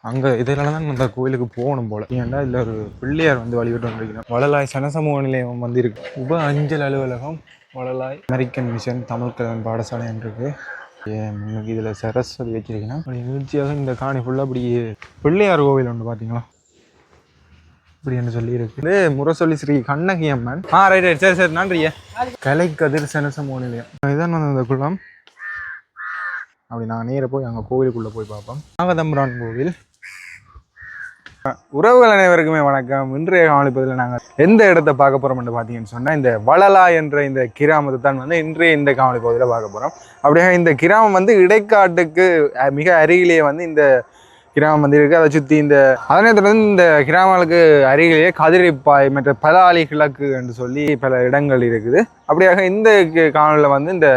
அங்கே இதனால தான் அந்த கோயிலுக்கு போகணும் போல். ஏன்டா இதில் ஒரு பிள்ளையார் வந்து வழிபட்டு வந்துருக்கணும். வளலாய் சனசமூக நிலையம் வந்து இருக்கு. உப அஞ்சல் அலுவலகம் வளலாய் அமெரிக்கன் மிஷன் தமிழ் கலவன் பாடசாலை இருக்கு. முன்னுக்கு இதில் சரஸ்வதி வச்சிருக்கீங்கன்னா அப்படி நிகழ்ச்சியாக இந்த காணி ஃபுல்லாக அப்படி பிள்ளையார் கோவில் ஒன்று பார்த்தீங்களா இப்படின்னு சொல்லி இருக்குது. முரசொலி ஸ்ரீ கண்ணகி அம்மன். ரைட் ரைட் சரி சரி நன்றியா. கலைக்கதிர் சனசமூக நிலையம் இதுதான் வந்து அந்த குளம். அப்படி நாங்கள் நேராக போய் அங்கே கோவிலுக்குள்ளே போய் பார்ப்போம். நாகதம்பரான் கோவில். உறவுகள் அனைவருக்குமே வணக்கம். இன்றைய காணொளிப்பதில் நாங்கள் எந்த இடத்த பார்க்க போகிறோம்னு பார்த்தீங்கன்னு சொன்னால் இந்த வளலா என்ற இந்த கிராமத்தை தான் வந்து இன்றைய இந்த காணொளிப்பதில் பார்க்க போகிறோம். அப்படியே இந்த கிராமம் வந்து இடைக்காட்டுக்கு மிக அருகிலேயே வந்து இந்த கிராமம் வந்து இருக்குது. அதை சுற்றி இந்த அதனத்துல இந்த கிராமங்களுக்கு அருகிலேயே கதிரிப்பாய் மற்ற பலாலி கிழக்கு என்று சொல்லி பல இடங்கள் இருக்குது. அப்படியாக இந்த காணொலியில் வந்து இந்த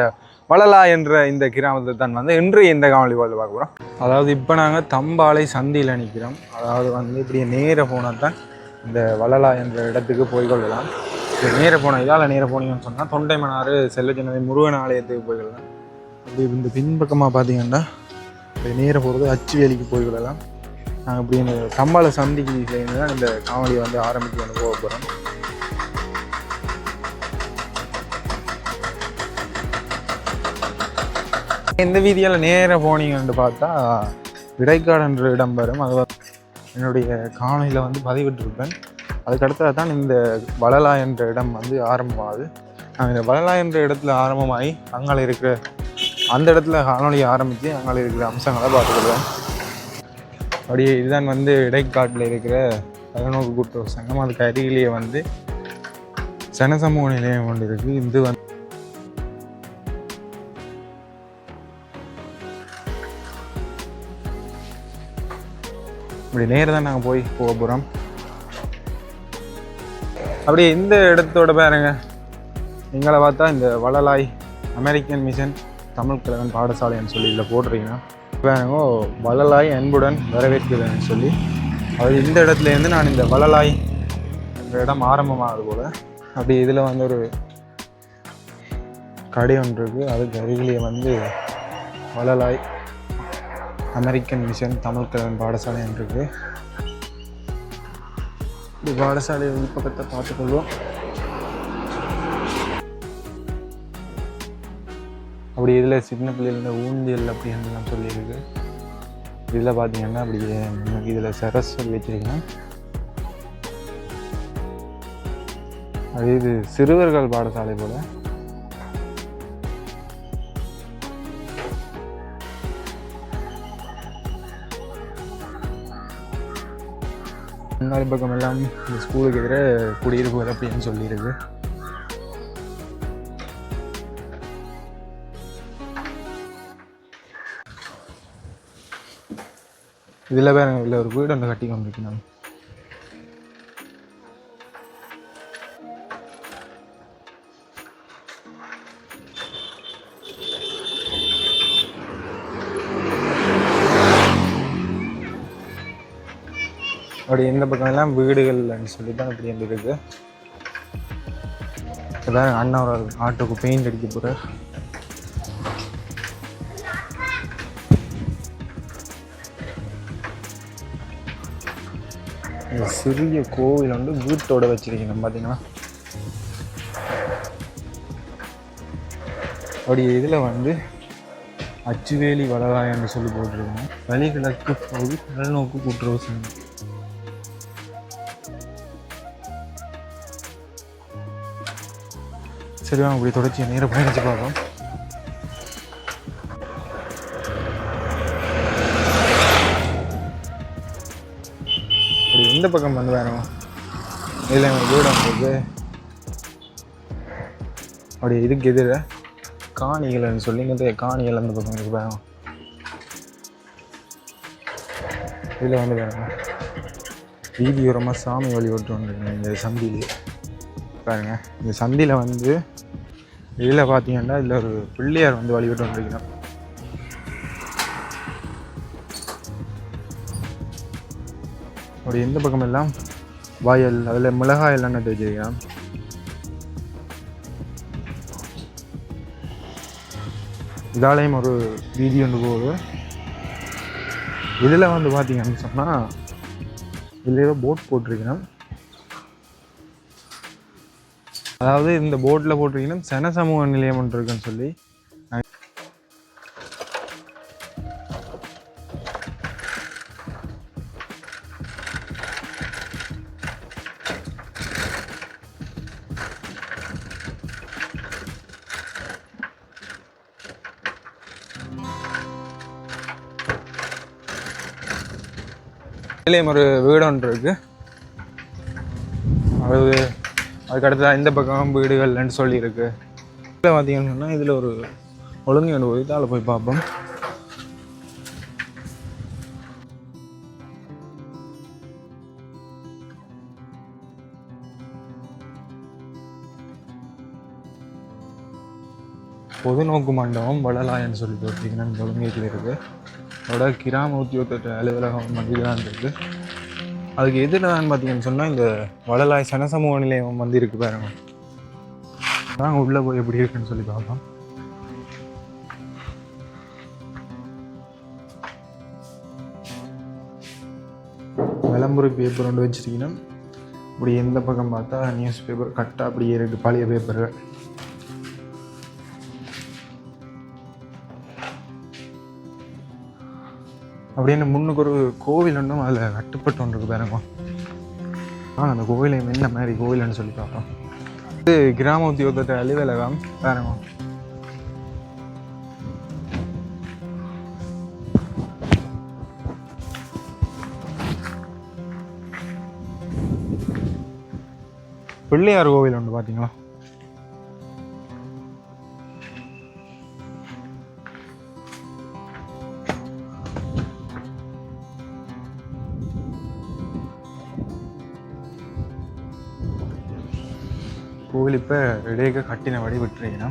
வளலா என்ற இந்த கிராமத்தை தான் வந்து இன்றைய இந்த காணொலி பார்க்க போகிறோம். அதாவது இப்போ நாங்கள் தம்பாலை சந்தியில் நிற்கிறோம். அதாவது வந்து இப்படியே நேர போனால் தான் இந்த வளலா என்ற இடத்துக்கு போய்கொள்ளலாம். நேர போனால் இதால் நேர போனீங்கன்னு சொன்னால் தொண்டைமனாறு செல்லஜனதை முருகன் ஆலயத்துக்கு போய்கொள்ளலாம். அப்படி இந்த பின்பக்கமாக பார்த்தீங்கன்னா இப்படி நேர போகிறது அச்சுவேலிக்கு போய்கொள்ளலாம். நாங்கள் இப்படி இந்த தம்பாலை சந்திக்கு சேர்ந்து தான் இந்த காணொலியை வந்து ஆரம்பித்து வந்து போக போகிறோம். இந்த வீதியால் நேராக போனீங்கன்னு பார்த்தா இடைக்காடு என்ற இடம் வரும். அது என்னுடைய காணொலியில் வந்து பதிவிட்டிருப்பேன். அதுக்கடுத்தது தான் இந்த வளலா என்ற இடம் வந்து ஆரம்பமாகுது. நான் இந்த வளலா என்ற இடத்துல ஆரம்பமாகி அங்கே இருக்கிற அந்த இடத்துல காணொலியை ஆரம்பித்து அங்கே இருக்கிற அம்சங்களை பார்த்துக்கிடுவேன். அப்படியே இதுதான் வந்து இடைக்காட்டில் இருக்கிற பலநோக்கு கூட்டுறவு சங்கம். அதுக்கு அருகிலேயே வந்து சனசமூக நிலையம் கொண்டு இருக்குது. இது வந்து இப்படி நேரம் தான் நாங்கள் போக போகிறோம். அப்படியே இந்த இடத்தோட பாருங்க, எங்களை பார்த்தா இந்த வளலாய் அமெரிக்கன் மிஷன் தமிழ் கலவன் பாடசாலைன்னு சொல்லி இதில் போடுறீங்கன்னா பாருங்க, வளலாய் அன்புடன் வரவேற்கிறேன்னு சொல்லி அது இந்த இடத்துலேருந்து நான் இந்த வளலாய் என்ற இடம் ஆரம்பமாகுது போல். அப்படி இதில் வந்து ஒரு கடை ஒன்று இருக்குது. அதுக்கு அருகிலேயே வந்து வளலாய் அமெரிக்கன் மிஷன் தமிழ் கலவன் பாடசாலை இருக்குது. இந்த பாடசாலை பக்கத்தை பார்த்துக்கொள்வோம். அப்படி இதில் சின்ன பிள்ளைகள் ஊந்தியல் அப்படின்னு சொல்லியிருக்கு. இதில் பார்த்தீங்கன்னா அப்படியே இதில் சரஸ்வதி வச்சிருக்கீங்கன்னா அது இது சிறுவர்கள் பாடசாலை போல். முன்னாடி பக்கம் எல்லாம் இந்த ஸ்கூலுக்கு எதிராக குடியிருப்புகள் அப்படின்னு சொல்லியிருக்கு. இதில் வேற இல்லை ஒரு வீடு ஒன்று கட்டி கொண்டிருக்கணும். அப்படி இந்த பக்கம் எல்லாம் வீடுகள்னு சொல்லி தான் இப்படி இருக்குது. இதான் அண்ணா ஒரு ஆட்டோக்கு பெயிண்ட் அடிக்க போகிறார். இந்த சிறிய கோவில் வந்து வீட்டோட வச்சிருக்கணும் பார்த்தீங்கன்னா. அப்படி இதில் வந்து அச்சுவேலி வளலாயன்னு சொல்லி போட்டிருக்கோம். வழிகிழக்கு பகுதி பல்நோக்கு கூட்டுறவு சங்கம். சரி வாங்க, அப்படி தொடர்ச்சி நேரம் பயணிச்சு பார்ப்போம். அப்படி எந்த பக்கம் வந்து வேணும் இதில் எங்கள் வீடு வந்துருக்கு. அப்படி இதுக்கு எதிர காணிகள்னு சொல்லி இங்கே காணிகள் அந்த பக்கம் இருக்கு வேணும். இதில் வந்து வேணும் வீதியோரமாக சாமி வழிபட்டு வந்துருக்கேன் இந்த சந்தியிலே பாருங்க. இந்த சந்தியில் வந்து இதில் பார்த்தீங்கன்னா இதில் ஒரு பிள்ளையார் வந்து வழிபட்டு வந்துருக்கணும். அப்படி எந்த பக்கம் எல்லாம் வயல், அதில் மிளகாய் எல்லாம் நட்டு வச்சிருக்கேன். இதாலையும் ஒரு வீதி ஒன்று போகுது. இதில் வந்து பார்த்தீங்கன்னு சொன்னால் இதில் ஏதோ போட் போட்டிருக்கணும். அதாவது இந்த போட்டில் போட்டிருக்கணும் சன சமூக நிலையம் ஒன்று இருக்குன்னு சொல்லி. இதுலேயும் ஒரு வீடு ஒன்று இருக்குது. அதுக்கு அடுத்ததான் இந்த பக்கம் வீடுகள்னு சொல்லியிருக்கு. இதில் பார்த்தீங்கன்னு சொன்னால் இதில் ஒரு ஒழுங்கு ஒன்று போய் அதில் போய் பார்ப்போம். பொதுநோக்கு மண்டபம் வளலாயன்னு சொல்லி பார்த்தீங்கன்னா ஒழுங்கேக்கில் இருக்குது. அதோட கிராம உத்தியோகத்திட்ட அலுவலகம் வந்து தான் இருக்குது. அதுக்கு எதிரான்னு பார்த்தீங்கன்னு சொன்னால் இந்த வளலாய் சனசமூக நிலையம் வந்து இருக்குது பாருங்க. நாங்கள் உள்ளே போய் எப்படி இருக்குன்னு சொல்லி பார்ப்போம். விளம்பர பேப்பர் ஒன்று வச்சுருக்கீங்கன்னா இப்படி எந்த பக்கம் பார்த்தா நியூஸ் பேப்பர் கட்டாக அப்படியே இருக்குது, பழைய பேப்பர்கள். அப்படின்னு முன்னுக்கு ஒரு கோவில் ஒன்றும் அதில் கட்டுப்பட்டு ஒன்று இருக்குது பாருங்க. அந்த கோவிலை என்ன மாதிரி கோவில்னு சொல்லி பார்ப்போம். இது கிராம உத்தியோகத்தை அலுவலகம் பாருங்க. பிள்ளையார் கோவில் ஒன்று பார்த்தீங்களா? கோவில் இப்போ இடையே கட்டினபடி விட்டுறீங்கன்னா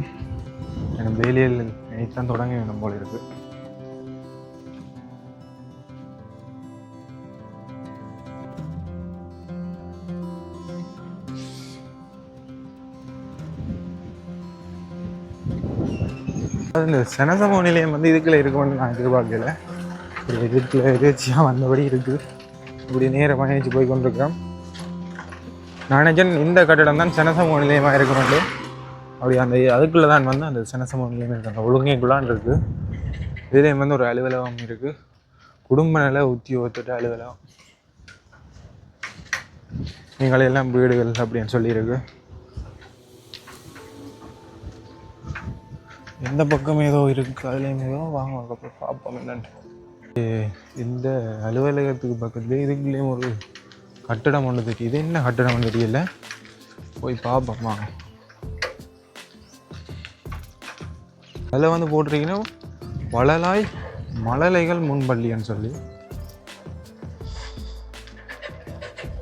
எனக்கு வேலையில் நினைத்தான் தொடங்கி வேணும் போல இருக்கு. இந்த சனசமூக நிலையம் வந்து இதுக்குள்ள இருக்கும்னு நான் எதிர்பார்க்கல. இதுக்குள்ள எதிர்ச்சியாக வந்தபடி இருக்குது. இப்படி நேர பயணிச்சு போய் கொண்டிருக்கிறோம். நான் நினைச்சேன் இந்த கட்டிடம் தான் சனசமூக நிலையமாக இருக்கணும்னு. அப்படி அந்த அதுக்குள்ளே தான் வந்து அந்த சனசமூக நிலையம் இருக்குது. அந்த ஒழுங்கைக்குள்ளான் இருக்குது. இதுலேயும் வந்து ஒரு அலுவலகம் இருக்குது, குடும்ப நல உத்தியோகத்திட்ட அலுவலகம். நீங்களெல்லாம் வீடுகள் அப்படின்னு சொல்லியிருக்கு. எந்த பக்கம் ஏதோ இருக்குது, அதுலேயும் ஏதோ வாங்க போய் பார்ப்போம் என்னன்ட்டு. இந்த அலுவலகத்துக்கு பக்கத்துலேயே இதுக்குள்ளேயும் ஒரு கட்டிடம் ஒன்று தெரியுது. இது என்ன கட்டிடம் ஒன்று தெரியல, போய் பார்ப்போம்மா. அதில் வந்து போட்டிருக்கீங்கன்னா வளலாய் மழலைகள் முன்பள்ளின்னு சொல்லி.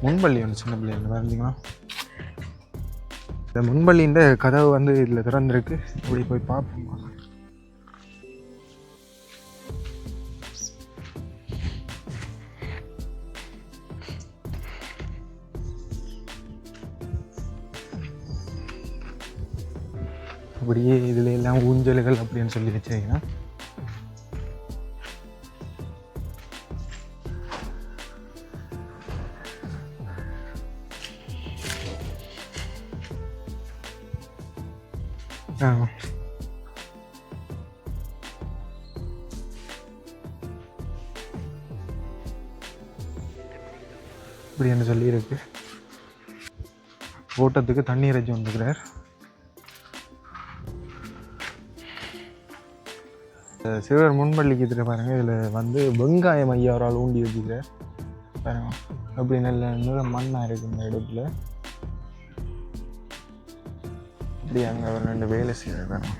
முன்பள்ளி ஒன்று சின்ன பிள்ளைங்க இருந்தீங்களா? இந்த முன்பள்ளின்ற கதவு வந்து இதில் திறந்துருக்கு. இப்படி போய் பார்ப்போம்மா. அப்படியே இதில் எல்லாம் ஊஞ்சல்கள் அப்படின்னு சொல்லி வச்சிங்கன்னா இப்படின்னு சொல்லி இருக்கு. ஓட்டத்துக்கு தண்ணீர் வச்சு வந்துக்கிறார். சிறுவர் முன்பள்ளிக்கு இதில் பாருங்கள். இதில் வந்து வெங்காயம் ஐயா ஒரு ஆள் ஊண்டி வச்சுக்கிறார் பாருங்க. அப்படி நல்ல நிறம் மண்ணாக இருக்குது இந்த இடத்துல. இப்படி அங்கே அவர் 2 வேலை செய்கிறார் பாருங்க.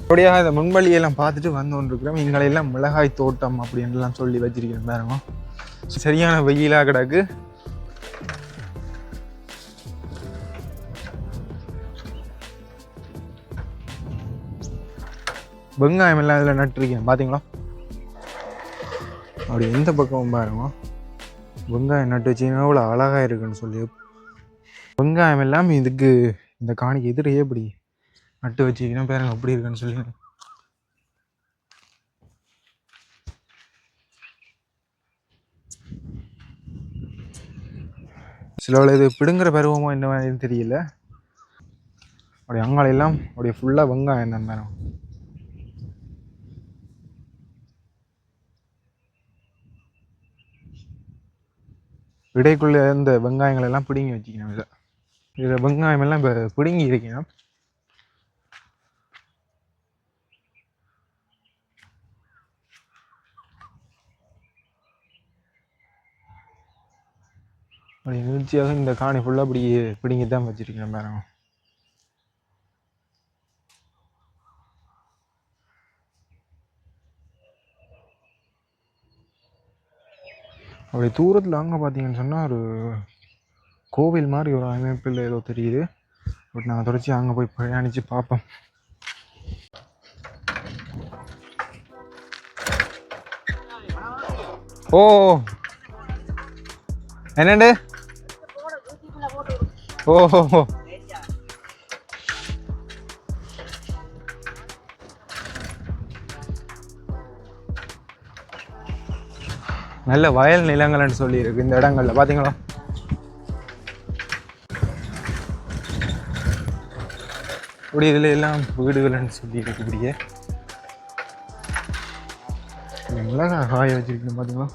அப்படியாக இந்த முன்பள்ளியெல்லாம் பார்த்துட்டு வந்து கொண்டிருக்கிறோம். எங்களெல்லாம் மிளகாய் தோட்டம் அப்படின்லாம் சொல்லி வச்சிருக்கிறேன் பாருங்க. சரியான வெயிலாக கிடக்கு. வெங்காயம் எல்லாம் இதில் நட்டுருக்கேன் பார்த்தீங்களா? அப்படி எந்த பக்கமும் பாருங்க. வெங்காயம் நட்டு வச்சிங்கன்னா அவ்வளோ அழகாக இருக்குன்னு சொல்லி வெங்காயம் எல்லாம் இதுக்கு இந்த காணிக்கு எதிரே எப்படி நட்டு வச்சிங்கன்னா பாருங்க எப்படி இருக்குன்னு சொல்லி. சில இது பிடுங்குற பருவமோ என்ன மாதிரி தெரியல. அப்படியே அங்காளெல்லாம் அப்படியே ஃபுல்லாக வெங்காயம் தான் மேடம். இடைக்குள்ளே இந்த வெங்காயங்கள் எல்லாம் பிடுங்கி வச்சுக்கணும். இதில் வெங்காயம் எல்லாம் இப்போ பிடுங்கி இருக்கணும். அப்படி நிகழ்ச்சியாக இந்த காணி ஃபுல்லாக அப்படி பிடுங்கி தான் வச்சுருக்கேன் மேடம். அப்படி தூரத்தில் அங்கே பார்த்தீங்கன்னு சொன்னால் ஒரு கோவில் மாதிரி ஒரு அமைப்பில் ஏதோ தெரியுது. பட் நாங்கள் தொடர்ச்சி அங்கே போய் பிரயாணித்து பார்ப்போம். ஓ என்னண்டு ஓஹோ நல்ல வயல் நிலங்கள்னு சொல்லி இருக்கு இந்த இடங்கள்ல பாத்தீங்களா. இப்படி இதுல எல்லாம் வீடுகள்னு சொல்லி இருக்கு. இப்படியே மிளகா காய வச்சிருக்கீங்க பாத்தீங்களா.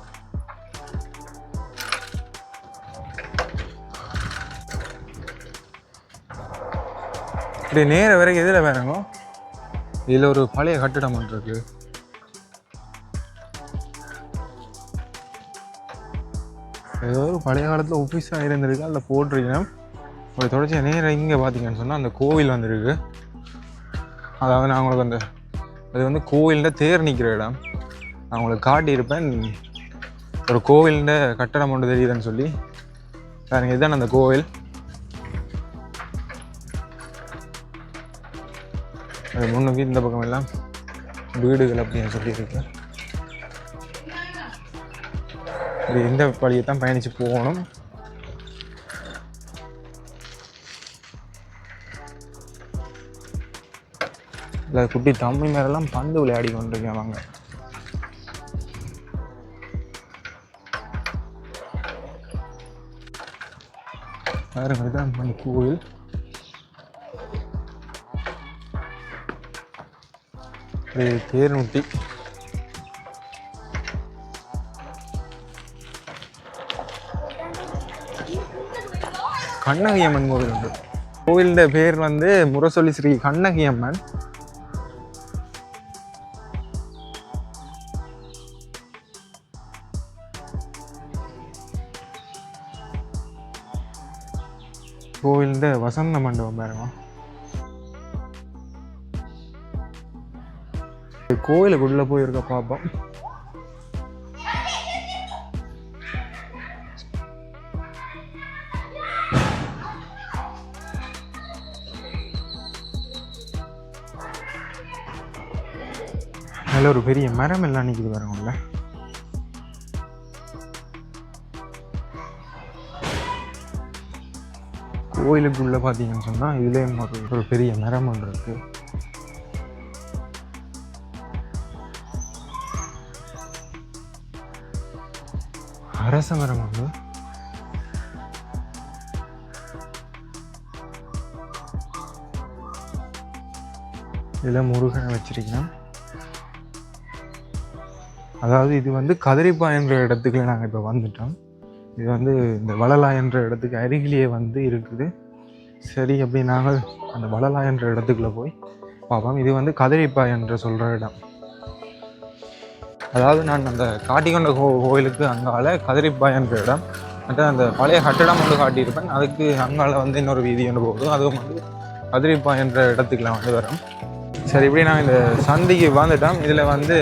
இப்படி நேர வரைக்கும் எதில் வேணுங்க. இதில் ஒரு பழைய கட்டிடம் ஒன்று இருக்கு. ஏதோ ஒரு பழைய காலத்தில் ஆஃபீஸாக இருந்திருக்கு. அதில் போட்டிருக்கேன். ஒரு தொடர்ச்சியாக நேரம் இங்கே பார்த்தீங்கன்னு சொன்னால் அந்த கோவில் வந்துருக்கு. அதாவது நான் உங்களுக்கு அந்த அது வந்து கோவிலில் தேர் நிற்கிற இடம் நான் உங்களுக்கு காட்டியிருப்பேன். ஒரு கோவிலில் கட்டடம் ஒன்று தெரியுதுன்னு சொல்லி பாருங்க. இதுதான் அந்த கோவில். அது முன்னுக்கு இந்த பக்கம் எல்லாம் வீடுகள் அப்படின்னு சொல்லியிருக்கு. இது இந்த வழியை தான் பயணித்து போகணும். இல்லை குட்டி தம்பி மேலெல்லாம் பந்து விளையாடி கொண்டிருக்காங்க. பாருங்க இதுதான் அந்த கோவில். தேர்முட்டி கண்ணகி அம்மன் கோவில் உண்டு. கோவிலோட பேர் வந்து முரசொலி ஸ்ரீ கண்ணகி அம்மன். கோவிலோட வசந்த மண்டபம் பாருங்க. கோவிலுக்குள்ள போயிருக்க பார்ப்போம். நல்ல ஒரு பெரிய மரம் எல்லாம் நிற்குது பாருங்கல்ல. கோயிலுக்குள்ள பார்த்தீங்கன்னு சொன்னா இதுலேயும் ஒரு பெரிய மரம் ஒன்று இருக்கு. அரச மரம் வந்து இதில் முருகனை வச்சிருக்கேன். அதாவது இது வந்து கதிரிப்பா என்ற இடத்துக்கு நாங்கள் இப்போ வந்துட்டோம். இது வந்து இந்த வளலா என்ற இடத்துக்கு அருகிலேயே வந்து இருக்குது. சரி அப்படி நாங்கள் அந்த வளலா என்ற இடத்துக்குள்ள போய் பார்ப்போம். இது வந்து கதிரிப்பா என்று சொல்கிற இடம். அதாவது நான் அந்த காட்டிக்கொண்ட கோயிலுக்கு அங்கால கதிரிப்பா என்ற இடம், மற்ற அந்த பழைய கட்டிடம் வந்து காட்டியிருப்பேன். அதுக்கு அங்கால வந்து இன்னொரு வீதி ஒன்று போகுது. அதுவும் வந்து கதிரிப்பா என்ற இடத்துக்குலாம் வந்து வரும். சரி இப்படி நான் இந்த சந்திக்கு வந்துட்டோம். இதில் வந்து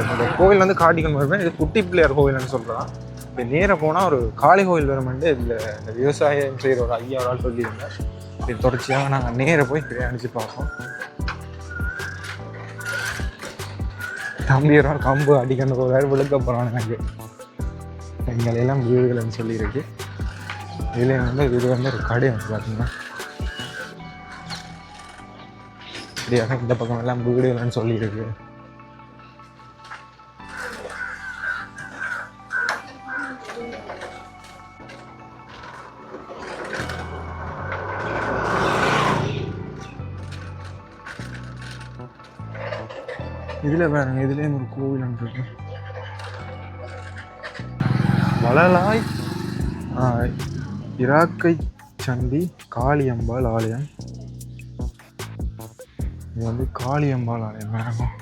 இந்த கோவில் வந்து காட்டிக்கொண்டு வருவேன். இது குட்டி பிள்ளையார் கோவில்னு சொல்கிறான். இப்போ நேராக போனால் ஒரு காளி கோவில் வருமெண்டு இதில் இந்த விவசாயம் செய்கிற ஒரு ஐயா ஒரு ஆள் சொல்லியிருந்தேன். இது தொடர்ச்சியாக நாங்கள் நேராக போய் அனுப்பிச்சு பார்ப்போம். தம்பி ஒரு கம்பு அடிக்கணும் போகிறாரு விழுக்க போகிறான். எனக்கு எங்களெல்லாம் வீடுகள்னு சொல்லியிருக்கு. இதில் வந்து இது வந்து ஒரு கடை வந்து பார்த்தீங்கன்னா இப்படியாக இந்த பக்கம் எல்லாம் வீடுகள்னு சொல்லியிருக்கு. இதில் பாருங்க, இதுலேயும் ஒரு கோவில் இருக்கு. வளலாய் இராக்கை சந்தி காளியம்பாள் ஆலயம். இது வந்து காளியம்பாள் ஆலயம் வேணும்.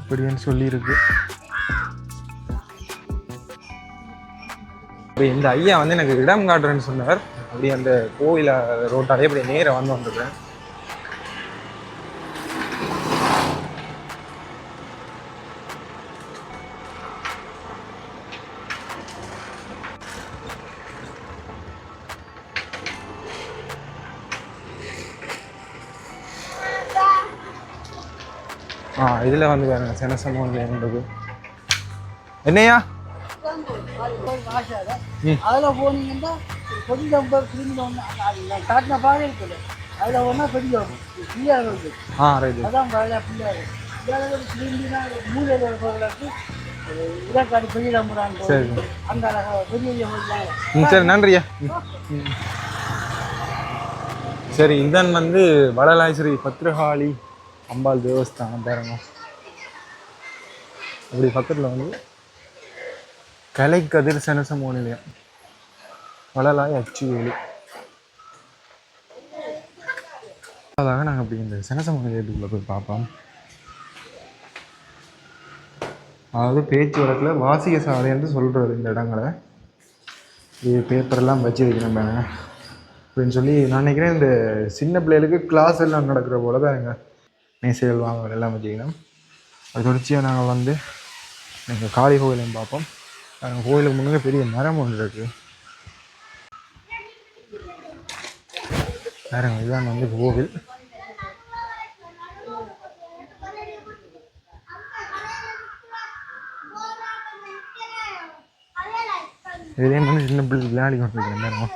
இப்படின்னு சொல்லியிருக்கு. இப்போ இந்த ஐயா வந்து எனக்கு இடம் காட்டுறேன்னு சொன்னார். அப்படி அந்த கோயில ரோட்டாலே இப்படி நேராக வந்து வந்துருக்கேன். இதில் வந்து வேறு செனசமோன்னு இருந்தது. என்னையா அதில் போனீங்கன்னா கொஞ்சம் கிளீன் காட்டின பாதை இருக்குது. அதில் ஒன்றா கொஞ்சம் ஃப்ரீயாக இருக்குது. அதான் பழைய ஃப்ரீயாக கிளீனா மூலையில் போகிறதுக்கு இதற்காடி பெரிய நம்புறாங்க. அந்த பெரிய சரி, நன்றியா. சரி, இதன் வந்து வளலாய் ஸ்ரீ பத்ரகாளி அம்பாள் தேவஸ்தானம் பாருங்க. அப்படி பக்கத்தில் வந்து கலை கதிர் செனசமோ நிலையம் வளலாய் அச்சுவேலி. அதாக நாங்கள் அப்படி இந்த செனசமோ நிலையத்துக்குள்ளே போய் பார்ப்போம். அதாவது பேச்சு வழக்கில் வாசிக சாலை என்று சொல்கிறது இந்த இடங்களை. இது பேப்பரெல்லாம் வச்சு வைக்கிறேன் பாருங்க அப்படின்னு சொல்லி நான் நினைக்கிறேன். இந்த சின்ன பிள்ளைகளுக்கு கிளாஸ் எல்லாம் நடக்கிற போல தான் எங்கள் மேசைகள் வாங்க எல்லாம் வச்சுக்கணும். அது தொடர்ச்சியாக நாங்கள் வந்து எங்கள் காளி கோயிலையும் பார்ப்போம். கோயிலுக்கு முன்னாடி பெரிய மரம் ஒன்று இருக்குது பாருங்க. இதுதான் வந்து கோவில். இதுலேயும் வந்து சின்ன பிள்ளை விளையாடி கொண்டு இருக்கிறேன் பாருங்க.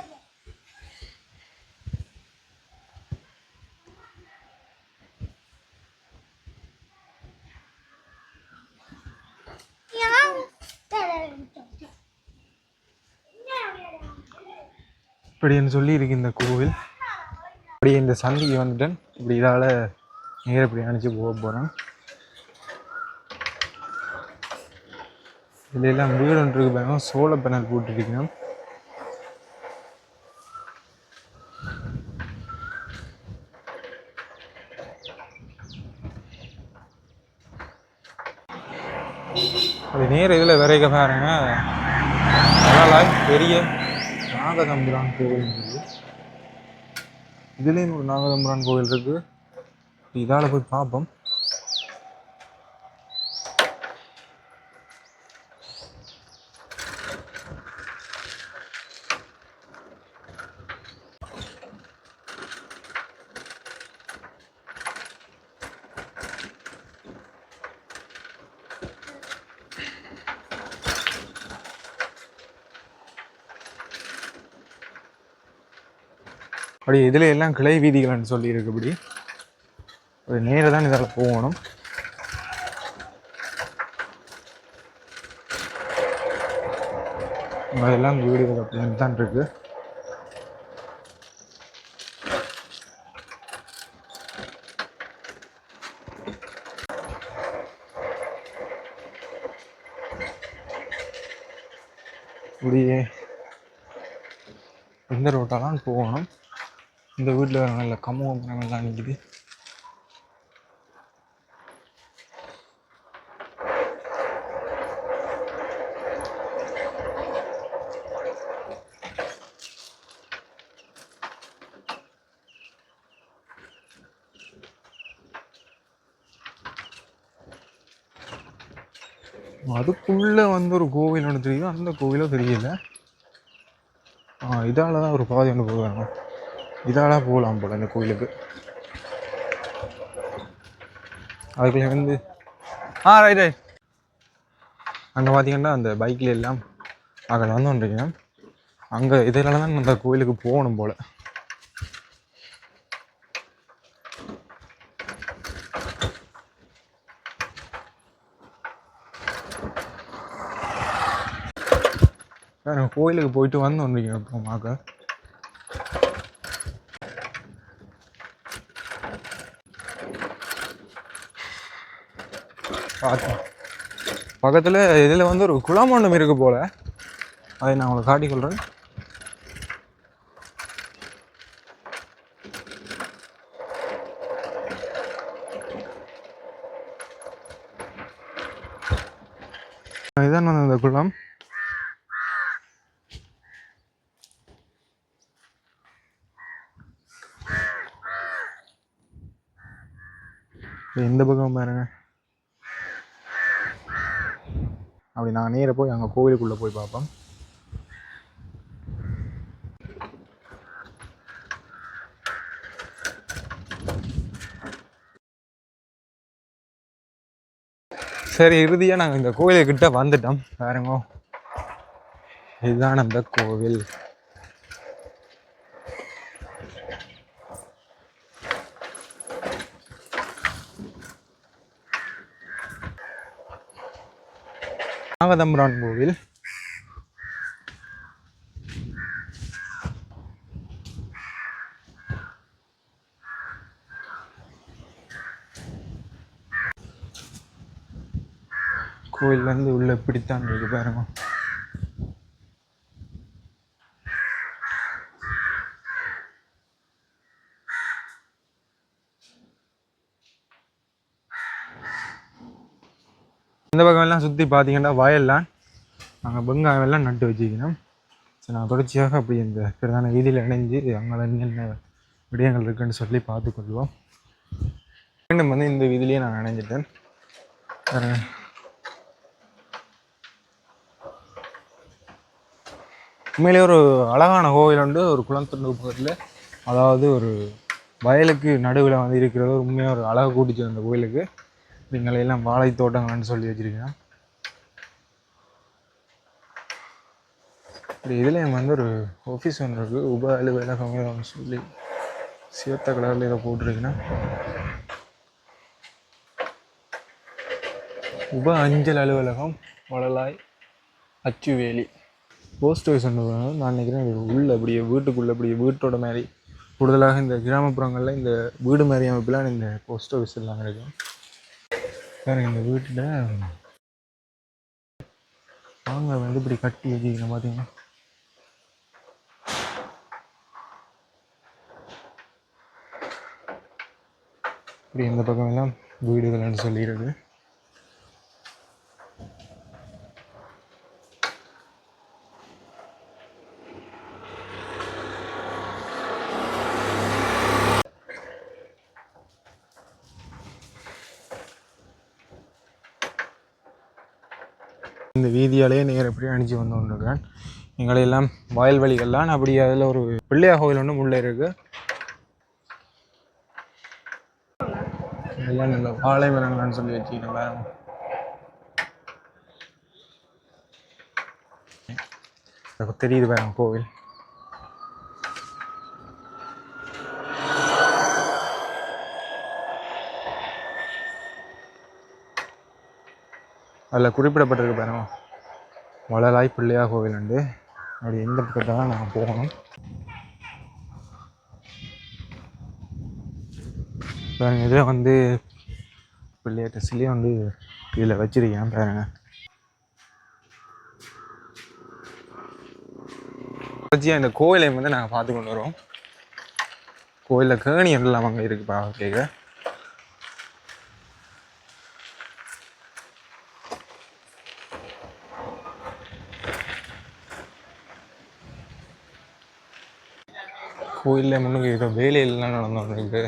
இப்படின்னு சொல்லி இருக்கு இந்த கோவில். இப்படி இந்த சந்திக்கு வந்துட்டேன். இப்படி இதால் நேர இப்படி அனுப்பிச்சு போக போகிறேன். இதுல எல்லாம் வீடு ஒன்று இருக்கு பாருங்க. சோள பேனல் போட்டுருக்கணும். அது நேர இதில் விரைக்க பாருங்க. வளலாய் பெரிய நாகதம்புரான் கோவில் இருக்குது. இதுலேயும் ஒரு நாகதம்புரான் கோவில் இருக்குது. இதால் போய் பார்ப்போம். அப்படி இதில் எல்லாம் கிளை வீதிகள்னு சொல்லியிருக்கு. இப்படி ஒரு நேராக தான் இதால் போகணும். அதெல்லாம் வீடுகள் அப்படின்னு தான் இருக்கு. இப்படியே இந்த ரோட்டாலாம் போகணும். இந்த வீட்டில் நல்ல கம்மங்கள்லாம் நிற்குது. அதுக்குள்ளே வந்து ஒரு கோவில் ஒன்று தெரியுது. அந்த கோவிலும் தெரியல. இதால் தான் ஒரு பாதை ஒன்று போடுவாங்க. இதால் போகலாம் போல் இந்த கோயிலுக்கு. அதுக்குள்ளே வந்து ரைட் ரைட். அங்கே பார்த்தீங்கன்னா அந்த பைக்கில் எல்லாம் அங்கே வந்து வந்துருக்கீங்க. அங்கே இதனால தான் அந்த கோயிலுக்கு போகணும் போல். வேறு கோயிலுக்கு போயிட்டு வந்து வந்துருக்கீங்க அப்புறமாக்க. பார்த்தோம் பக்கத்தில் இதில் வந்து ஒரு குளம் ஒன்றும் இருக்கு போல். அதை நான் உங்களை காட்டிக்கொள்கிறேன். இதான் வந்து அந்த குளம். இந்த பக்கம் பாருங்க. அப்படி நாங்கள் நேராக போய் அங்கே கோவிலுக்குள்ளே போய் பார்ப்போம். சரி, இறுதியாக நாங்கள் இந்த கோவிலுக்கிட்ட வந்துட்டோம். பாருங்க, இதுதான் அந்த கோவில். நாகதம்பிரான் கோவில். கோயிலேருந்து உள்ள பிடித்தான் இருக்கு பாருங்க. இந்த பக்கம் எல்லாம் சுற்றி பார்த்தீங்கன்னா வயல்லாம் நாங்கள் வெங்காயம் எல்லாம் நட்டு வச்சுக்கணும். சரி, நான் தொடர்ச்சியாக அப்படி இந்த பிரதான வீதியில் இணைஞ்சு அங்கே என்னென்ன விடயங்கள் இருக்குன்னு சொல்லி பார்த்துக்கொள்வோம். மீண்டும் வந்து இந்த வீதியிலேயே நான் நினைஞ்சிட்டேன். உண்மையிலே ஒரு அழகான கோவில் உண்டு. ஒரு குளத்துண்டு பக்கத்தில், அதாவது ஒரு வயலுக்கு நடுவில் வந்து இருக்கிறது. உண்மையாக ஒரு அழகை கூட்டிச்சு அந்த கோயிலுக்கு. நீங்களெல்லாம் வாழை தோட்டங்கள்னு சொல்லி வச்சுருக்கேன். இதில் வந்து ஒரு ஆஃபீஸ் ஒன்று இருக்குது. உப அலுவலகம் சொல்லி சிவத்த கலரில் இதை போட்டிருக்கீங்கன்னா உப அஞ்சல் அலுவலகம் வளலாய் அச்சுவேலி. போஸ்ட் ஆஃபீஸ் ஒன்று நான் நினைக்கிறேன். உள்ள அப்படியே வீட்டுக்குள்ளே அப்படியே வீட்டோட மாதிரி கூடுதலாக இந்த கிராமப்புறங்களில் இந்த வீடு மாதிரி அமைப்பிலாம் இந்த போஸ்ட் ஆஃபீஸ் எல்லாம் இருக்கும். பாருங்க, இந்த வீட்டில் வாங்க வந்து இப்படி கட்டி வச்சுக்கணும் பார்த்தீங்கன்னா. இப்படி இந்த பக்கம் எல்லாம் வீடுகள்னு சொல்லிடுது. இந்த வீதியாலேயே நேர் எப்படி அணிஞ்சு வந்து கொண்டிருக்கிறேன். எங்களையெல்லாம் வயல்வெளிகள்லாம் அப்படி அதில் ஒரு பிள்ளையார் கோவில் ஒன்று உள்ளே இருக்குது. எல்லாம் நல்ல வாழை மரங்கள்னு சொல்லி வச்சுக்கணும். பாருங்க, தெரியுது பாருங்க கோவில். அதில் குறிப்பிடப்பட்டிருக்கு பாருங்க, வளலாய் பிள்ளையார் கோவில் உண்டு. அப்படி எந்த பக்கத்தில் தான் நாங்கள் போகணும். பாருங்க, இதில் வந்து பிள்ளையார் சிலையை வந்து இதில் வச்சிருக்கேன் பாருங்க. இந்த கோவிலை வந்து நாங்கள் பார்த்து கொண்டு வரோம். கோயிலில் கேணி எல்லாம் அங்கே இருக்குப்பா கேட்க. கோயிலில் முன்னுக்கு ஏதோ வேலையெல்லாம் நடந்துருக்கு.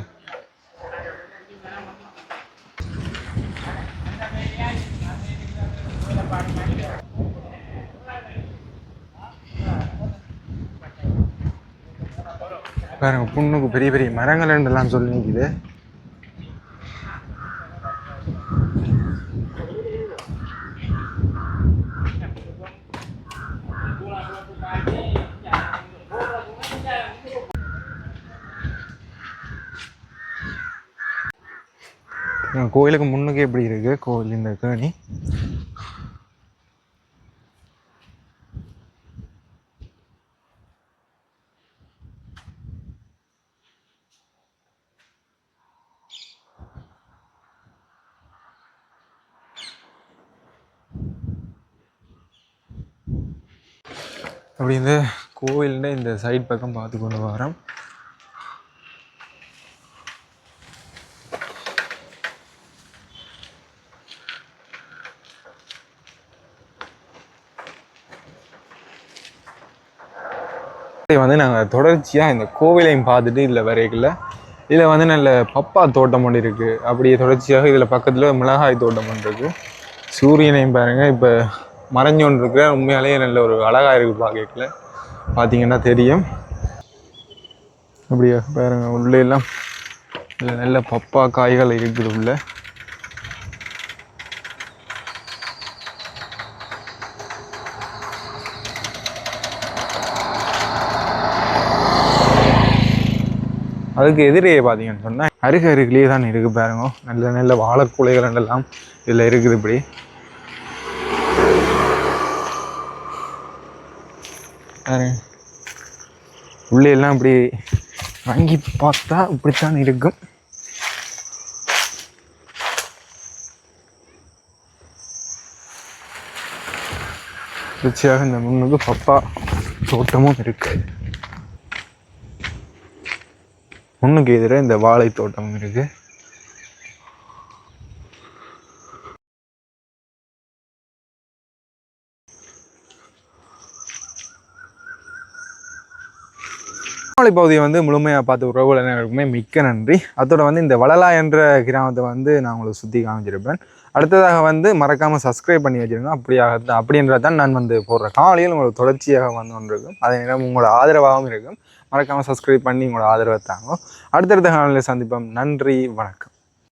பாருங்க புண்ணுக்கு பெரிய பெரிய மரங்கள் எல்லாம் சொல்லி நிற்குது. கோயிலுக்கு முன்னுக்கு எப்படி இருக்கு கோயில் இந்த கேணி. அப்படி இந்த கோவில்ல இந்த சைட் பக்கம் பார்த்து கொண்டு வரோம். வந்து நாங்கள் தொடர்ச்சியாக இந்த கோவிலையும் பார்த்துட்டு இதில் வரைக்கல. இதில் வந்து நல்ல பப்பா தோட்டம் ஒன்று இருக்குது. அப்படியே தொடர்ச்சியாக இதில் பக்கத்தில் மிளகாய் தோட்டம் ஒன்று இருக்குது. சூரியனையும் பாருங்கள் இப்போ மறைஞ்சு ஒன்று இருக்கிற உண்மையாலேயே நல்ல ஒரு அழகாக இருக்குது பார்க்கல பார்த்தீங்கன்னா தெரியும். அப்படியே பாருங்க உள்ளே எல்லாம் இதில் நல்ல பப்பா காய்கள் இருக்குது உள்ள. அதுக்கு எதிரே பார்த்தீங்கன்னு சொன்னால் அருகிலேயே தான் இருக்குது பாருங்க. நல்ல நல்ல வாழைக்குலைகள் எல்லாம் இதில் இருக்குது. இப்படி உள்ளே எல்லாம் இப்படி வாங்கி பார்த்தா இப்படித்தான் இருக்கும். நிச்சயமாக இந்த முன்னுக்கு பப்பா தோட்டமும் இருக்கு. முன்னுக்கு எதிர இந்த வாழை தோட்டமும் இருக்கு. பகுதியை வந்து முழுமையாக பார்த்து உறவுகள் எல்லாருக்குமே மிக்க நன்றி. அதோட வந்து இந்த வளலா என்ற கிராமத்தை வந்து நான் உங்களுக்கு சுற்றி காமிச்சிருப்பேன். அடுத்ததாக வந்து மறக்காமல் சப்ஸ்கிரைப் பண்ணி வச்சுருங்க. அப்படின்றதான் நான் வந்து போடுற காலையில் உங்களுக்கு தொடர்ச்சியாக வந்து ஒன்று இருக்கும். அதே நேரம் உங்களோட ஆதரவாகவும் இருக்கும். மறக்காமல் சப்ஸ்கிரைப் பண்ணி உங்களோட ஆதரவை தாங்க. அடுத்தடுத்த காலையில் சந்திப்போம். நன்றி, வணக்கம்.